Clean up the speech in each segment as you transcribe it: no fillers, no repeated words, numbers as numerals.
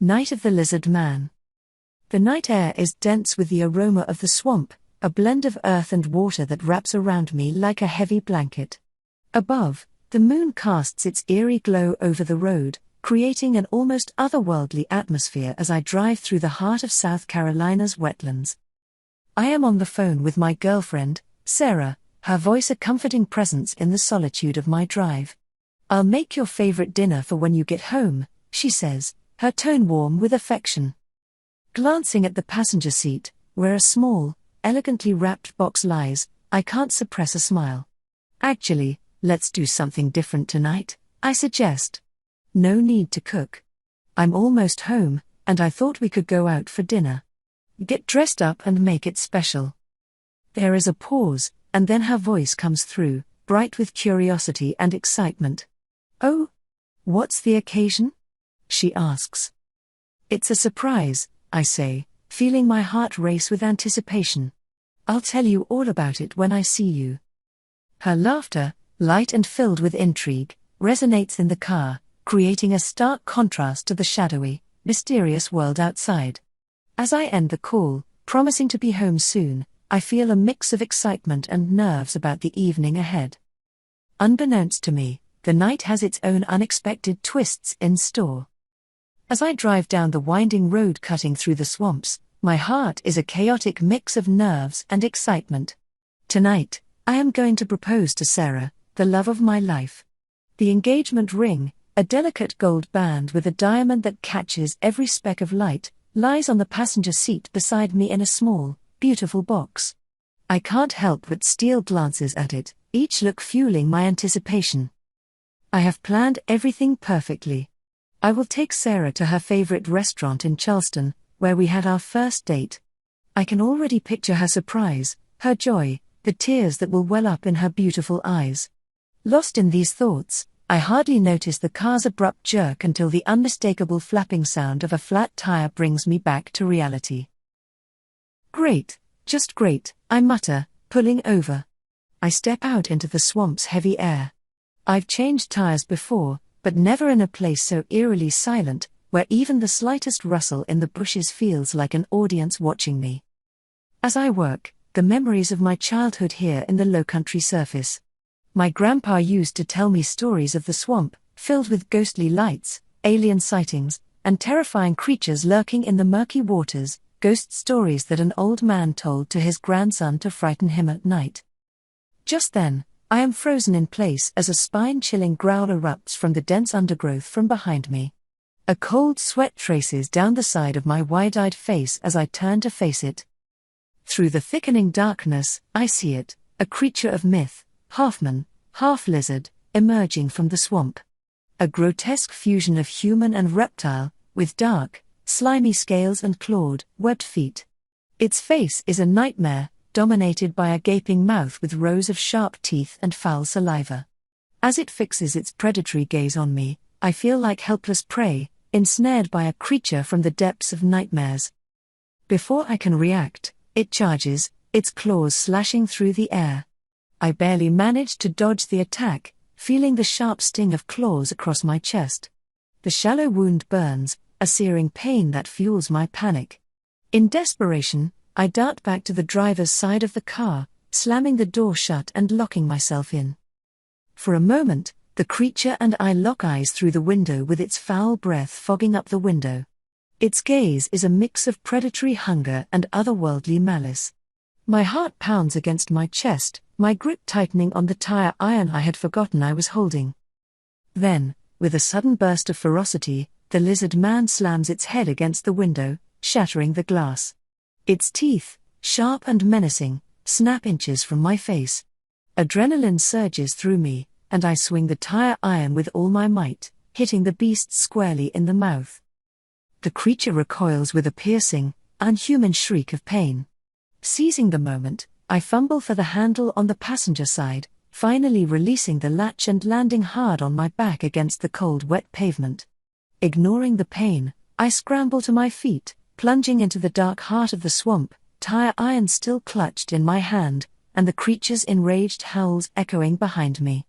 Night of the Lizard Man. The night air is dense with the aroma of the swamp, a blend of earth and water that wraps around me like a heavy blanket. Above, the moon casts its eerie glow over the road, creating an almost otherworldly atmosphere as I drive through the heart of South Carolina's wetlands. I am on the phone with my girlfriend, Sarah, her voice a comforting presence in the solitude of my drive. "I'll make your favorite dinner for when you get home," she says, her tone warm with affection. Glancing at the passenger seat, where a small, elegantly wrapped box lies, I can't suppress a smile. "Actually, let's do something different tonight," I suggest. "No need to cook. I'm almost home, and I thought we could go out for dinner. Get dressed up and make it special." There is a pause, and then her voice comes through, bright with curiosity and excitement. "Oh? What's the occasion?" she asks. "It's a surprise," I say, feeling my heart race with anticipation. "I'll tell you all about it when I see you." Her laughter, light and filled with intrigue, resonates in the car, creating a stark contrast to the shadowy, mysterious world outside. As I end the call, promising to be home soon, I feel a mix of excitement and nerves about the evening ahead. Unbeknownst to me, the night has its own unexpected twists in store. As I drive down the winding road cutting through the swamps, my heart is a chaotic mix of nerves and excitement. Tonight, I am going to propose to Sarah, the love of my life. The engagement ring, a delicate gold band with a diamond that catches every speck of light, lies on the passenger seat beside me in a small, beautiful box. I can't help but steal glances at it, each look fueling my anticipation. I have planned everything perfectly. I will take Sarah to her favorite restaurant in Charleston, where we had our first date. I can already picture her surprise, her joy, the tears that will well up in her beautiful eyes. Lost in these thoughts, I hardly notice the car's abrupt jerk until the unmistakable flapping sound of a flat tire brings me back to reality. "Great, just great," I mutter, pulling over. I step out into the swamp's heavy air. I've changed tires before, but never in a place so eerily silent, where even the slightest rustle in the bushes feels like an audience watching me. As I work, the memories of my childhood here in the lowcountry surface. My grandpa used to tell me stories of the swamp, filled with ghostly lights, alien sightings, and terrifying creatures lurking in the murky waters, ghost stories that an old man told to his grandson to frighten him at night. Just then, I am frozen in place as a spine-chilling growl erupts from the dense undergrowth from behind me. A cold sweat traces down the side of my wide-eyed face as I turn to face it. Through the thickening darkness, I see it, a creature of myth, half man, half lizard, emerging from the swamp. A grotesque fusion of human and reptile, with dark, slimy scales and clawed, webbed feet. Its face is a nightmare, dominated by a gaping mouth with rows of sharp teeth and foul saliva. As it fixes its predatory gaze on me, I feel like helpless prey, ensnared by a creature from the depths of nightmares. Before I can react, it charges, its claws slashing through the air. I barely manage to dodge the attack, feeling the sharp sting of claws across my chest. The shallow wound burns, a searing pain that fuels my panic. In desperation, I dart back to the driver's side of the car, slamming the door shut and locking myself in. For a moment, the creature and I lock eyes through the window with its foul breath fogging up the window. Its gaze is a mix of predatory hunger and otherworldly malice. My heart pounds against my chest, my grip tightening on the tire iron I had forgotten I was holding. Then, with a sudden burst of ferocity, the lizard man slams its head against the window, shattering the glass. Its teeth, sharp and menacing, snap inches from my face. Adrenaline surges through me, and I swing the tire iron with all my might, hitting the beast squarely in the mouth. The creature recoils with a piercing, unhuman shriek of pain. Seizing the moment, I fumble for the handle on the passenger side, finally releasing the latch and landing hard on my back against the cold, wet pavement. Ignoring the pain, I scramble to my feet, plunging into the dark heart of the swamp, tire iron still clutched in my hand, and the creature's enraged howls echoing behind me.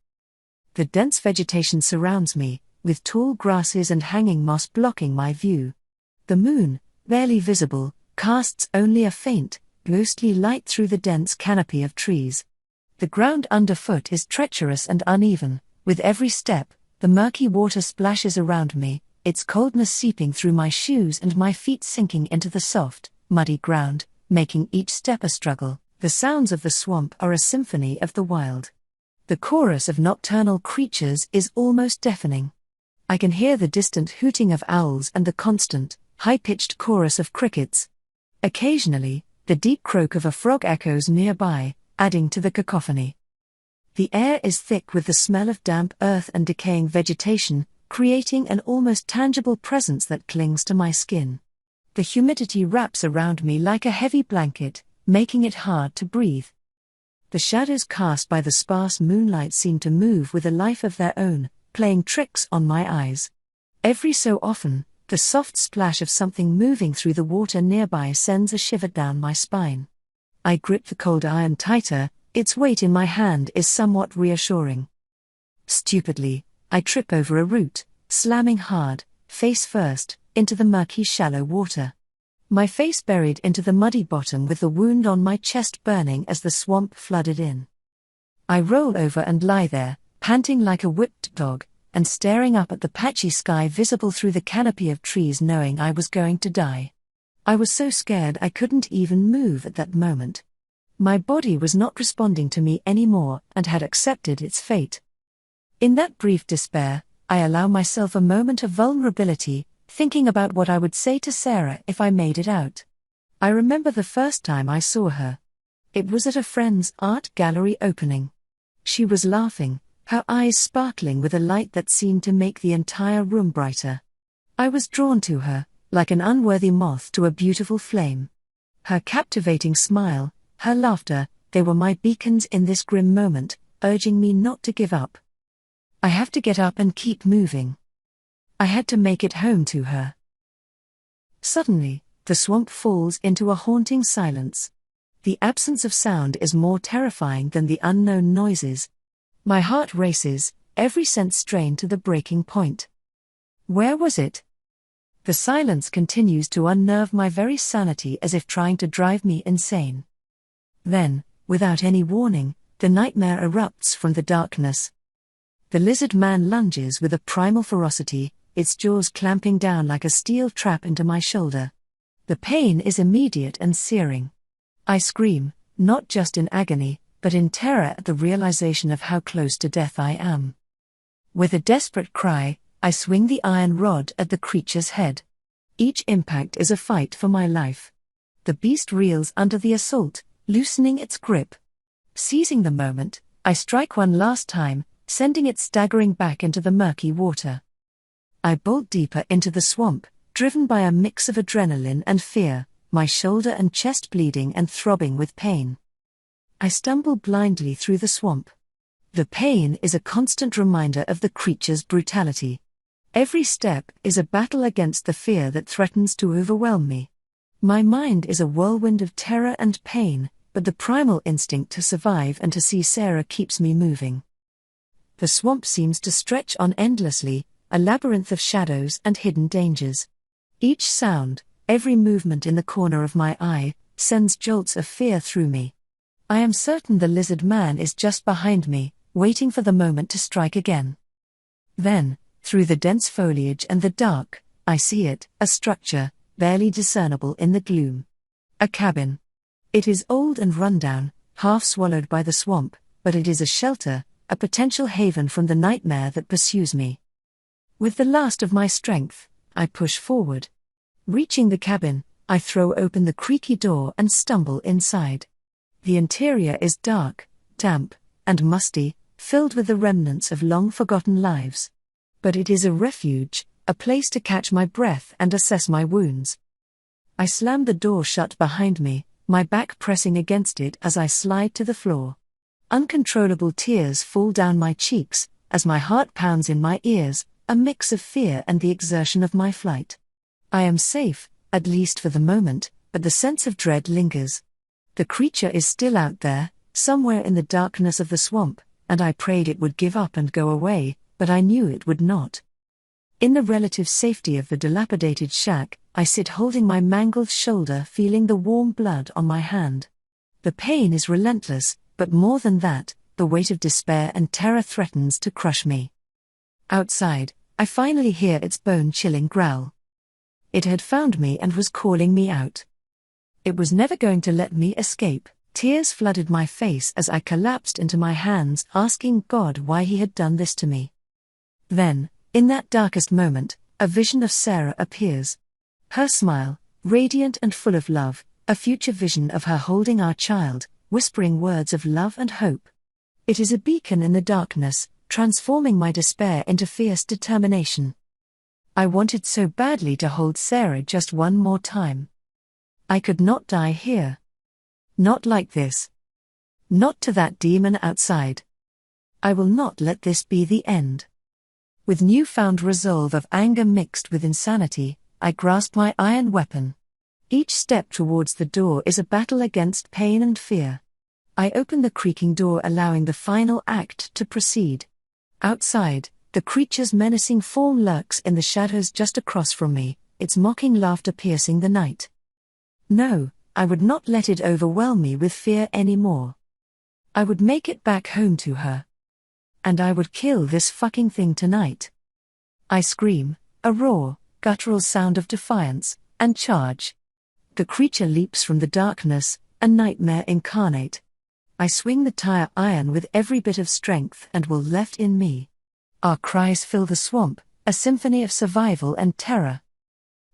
The dense vegetation surrounds me, with tall grasses and hanging moss blocking my view. The moon, barely visible, casts only a faint, ghostly light through the dense canopy of trees. The ground underfoot is treacherous and uneven. With every step, the murky water splashes around me, its coldness seeping through my shoes and my feet sinking into the soft, muddy ground, making each step a struggle. The sounds of the swamp are a symphony of the wild. The chorus of nocturnal creatures is almost deafening. I can hear the distant hooting of owls and the constant, high-pitched chorus of crickets. Occasionally, the deep croak of a frog echoes nearby, adding to the cacophony. The air is thick with the smell of damp earth and decaying vegetation, creating an almost tangible presence that clings to my skin. The humidity wraps around me like a heavy blanket, making it hard to breathe. The shadows cast by the sparse moonlight seem to move with a life of their own, playing tricks on my eyes. Every so often, the soft splash of something moving through the water nearby sends a shiver down my spine. I grip the cold iron tighter, its weight in my hand is somewhat reassuring. Stupidly, I trip over a root, slamming hard, face first, into the murky shallow water. My face buried into the muddy bottom with the wound on my chest burning as the swamp flooded in. I roll over and lie there, panting like a whipped dog, and staring up at the patchy sky visible through the canopy of trees, knowing I was going to die. I was so scared I couldn't even move at that moment. My body was not responding to me anymore and had accepted its fate. In that brief despair, I allow myself a moment of vulnerability, thinking about what I would say to Sarah if I made it out. I remember the first time I saw her. It was at a friend's art gallery opening. She was laughing, her eyes sparkling with a light that seemed to make the entire room brighter. I was drawn to her, like an unworthy moth to a beautiful flame. Her captivating smile, her laughter, they were my beacons in this grim moment, urging me not to give up. I have to get up and keep moving. I had to make it home to her. Suddenly, the swamp falls into a haunting silence. The absence of sound is more terrifying than the unknown noises. My heart races, every sense strained to the breaking point. Where was it? The silence continues to unnerve my very sanity, as if trying to drive me insane. Then, without any warning, the nightmare erupts from the darkness. The lizard man lunges with a primal ferocity, its jaws clamping down like a steel trap into my shoulder. The pain is immediate and searing. I scream, not just in agony, but in terror at the realization of how close to death I am. With a desperate cry, I swing the iron rod at the creature's head. Each impact is a fight for my life. The beast reels under the assault, loosening its grip. Seizing the moment, I strike one last time, sending it staggering back into the murky water. I bolt deeper into the swamp, driven by a mix of adrenaline and fear, my shoulder and chest bleeding and throbbing with pain. I stumble blindly through the swamp. The pain is a constant reminder of the creature's brutality. Every step is a battle against the fear that threatens to overwhelm me. My mind is a whirlwind of terror and pain, but the primal instinct to survive and to see Sarah keeps me moving. The swamp seems to stretch on endlessly, a labyrinth of shadows and hidden dangers. Each sound, every movement in the corner of my eye, sends jolts of fear through me. I am certain the lizard man is just behind me, waiting for the moment to strike again. Then, through the dense foliage and the dark, I see it, a structure, barely discernible in the gloom. A cabin. It is old and rundown, half swallowed by the swamp, but it is a shelter, a potential haven from the nightmare that pursues me. With the last of my strength, I push forward. Reaching the cabin, I throw open the creaky door and stumble inside. The interior is dark, damp, and musty, filled with the remnants of long-forgotten lives. But it is a refuge, a place to catch my breath and assess my wounds. I slam the door shut behind me, my back pressing against it as I slide to the floor. Uncontrollable tears fall down my cheeks, as my heart pounds in my ears, a mix of fear and the exertion of my flight. I am safe, at least for the moment, but the sense of dread lingers. The creature is still out there, somewhere in the darkness of the swamp, and I prayed it would give up and go away, but I knew it would not. In the relative safety of the dilapidated shack, I sit holding my mangled shoulder, feeling the warm blood on my hand. The pain is relentless, but more than that, the weight of despair and terror threatens to crush me. Outside, I finally hear its bone-chilling growl. It had found me and was calling me out. It was never going to let me escape. Tears flooded my face as I collapsed into my hands, asking God why he had done this to me. Then, in that darkest moment, a vision of Sarah appears. Her smile, radiant and full of love, a future vision of her holding our child, whispering words of love and hope. It is a beacon in the darkness, transforming my despair into fierce determination. I wanted so badly to hold Sarah just one more time. I could not die here. Not like this. Not to that demon outside. I will not let this be the end. With newfound resolve of anger mixed with insanity, I grasp my iron weapon. Each step towards the door is a battle against pain and fear. I open the creaking door, allowing the final act to proceed. Outside, the creature's menacing form lurks in the shadows just across from me, its mocking laughter piercing the night. No, I would not let it overwhelm me with fear anymore. I would make it back home to her. And I would kill this fucking thing tonight. I scream, a raw, guttural sound of defiance, and charge. The creature leaps from the darkness, a nightmare incarnate. I swing the tire iron with every bit of strength and will left in me. Our cries fill the swamp, a symphony of survival and terror.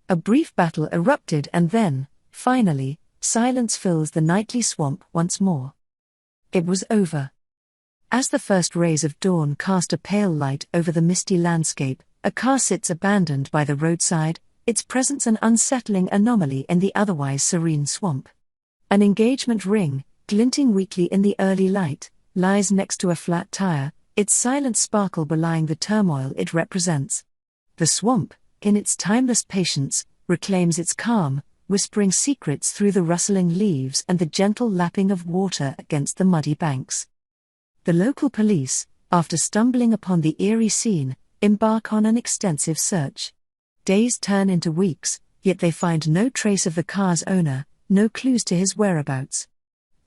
A brief battle erupted and then, finally, silence fills the nightly swamp once more. It was over. As the first rays of dawn cast a pale light over the misty landscape, a car sits abandoned by the roadside, its presence an unsettling anomaly in the otherwise serene swamp. An engagement ring, glinting weakly in the early light, lies next to a flat tire, its silent sparkle belying the turmoil it represents. The swamp, in its timeless patience, reclaims its calm, whispering secrets through the rustling leaves and the gentle lapping of water against the muddy banks. The local police, after stumbling upon the eerie scene, embark on an extensive search. Days turn into weeks, yet they find no trace of the car's owner, no clues to his whereabouts.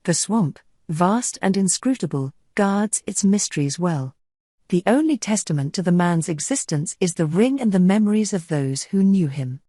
The swamp, vast and inscrutable, guards its mysteries well. The only testament to the man's existence is the ring and the memories of those who knew him.